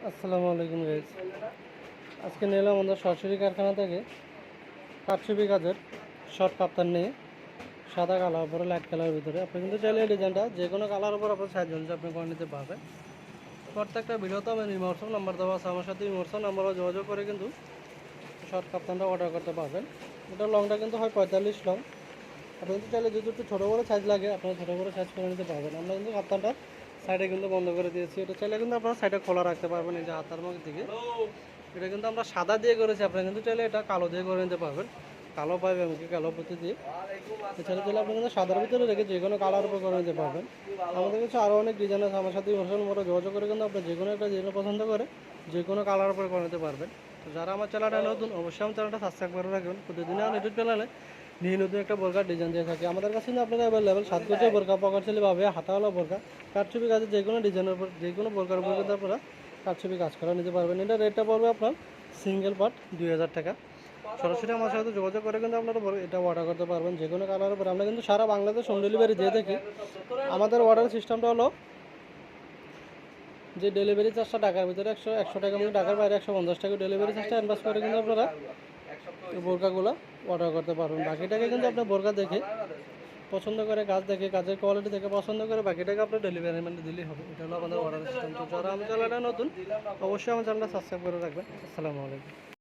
আসসালামু আলাইকুম গাইজ। আজকে নিলাম আমাদের সরাসরি কারখানা থেকে কারচুপি কাজের শর্ট কাপ্তান নিয়ে সাদা কালার উপরে লাইট কালারের ভিতরে। আপনি কিন্তু চাইলে এই ডিজাইনটা যে কোনো কালার উপর আপনার সাইজ অনুযায়ী আপনি করে নিতে পারবেন। প্রত্যেকটা ভিডিওতে আমি ইমোশন নাম্বার দেওয়া আছে, আমার সাথে ইমোশন নাম্বারও যোগাযোগ করে কিন্তু শর্ট কাপ্তানটা অর্ডার করতে পারবেন। এটা লংটা কিন্তু হয় 45 লং। আপনি কিন্তু চাইলে যদি একটু ছোটো বড়ো সাইজ লাগে আপনারা ছোটো বড়ো সাইজ করে নিতে পারবেন। আমরা কিন্তু কাপ্তানটা সাইডে কিন্তু বন্ধ করে দিয়েছি। এটা চাইলে কিন্তু আপনারা সাইডে খোলা রাখতে পারবেন। এই যে হাতার মুখ দিকে এটা কিন্তু আমরা সাদা দিয়ে করেছি, আপনারা কিন্তু চাইলে এটা কালো দিয়ে করে নিতে পারবেন। কালো পাইবে আমাকে কালো প্রতি দিয়ে এছাড়া চাইলে আপনি কিন্তু সাদার ভিতরে রেখে যে কোনো কালার উপর করে নিতে পারবেন। আমাদের কাছে আরও অনেক ডিজাইন আছে, আমার সাথে ইমোশন মোটর যোগাযোগ করে কিন্তু আপনি যে কোনো একটা ডিজাইন পছন্দ করে যে কোনো কালার উপরে করে নিতে পারবেন। তো যারা আমার চ্যানেলটা নতুন অবশ্যই আমার চ্যানেলটা সাবস্ক্রাইব করে রাখবেন। প্রতিদিনই আমার ইউটিউব চ্যানেলে নিয়ে নতুন একটা বোরকার ডিজাইন দিয়ে থাকি। আমাদের কাছে কিন্তু আপনারা অ্যাভেলেবেল 7 গজের বোরকা, পকেট সেলিভাবে হাতাওয়ালা বোরকা, কারচুপি কাজে যে কোনো ডিজাইনের উপর যে কোনো বোরকার উপর কিন্তু আপনারা কারচুপি কাজ করা নিতে পারবেন। এটা রেটটা পড়বে আপনার সিঙ্গেল পার্ট 2000 টাকা। সরাসরি আমার সাথে যোগাযোগ করে কিন্তু আপনারা এটা অর্ডার করতে পারবেন যে কোনো কালারের উপর। আমরা কিন্তু সারা বাংলাদেশ হোম ডেলিভারি দিয়ে থাকি। আমাদের অর্ডার সিস্টেমটা হলো যে ডেলিভারি চার্জটা ঢাকার ভিতরে 100 টাকা, মানে ঢাকার বাইরে 150 টাকা ডেলিভারি চার্জটা অ্যাডভান্স করে কিন্তু আপনারা বোরকাগুলো অর্ডার করতে পারবেন। বাকিটাকে কিন্তু আপনি বোরকা দেখে পছন্দ করে, কাজ দেখে, কাজের কোয়ালিটি দেখে পছন্দ করে বাকিটাকে আপনার ডেলিভারি মানে দিলেই হবে। এটা হলো আমাদের অর্ডার সিস্টেম। তো যারা আমার চ্যানেলটা নতুন অবশ্যই আমার চ্যানেলটা সাবস্ক্রাইব করে রাখবেন। আসসালামু আলাইকুম।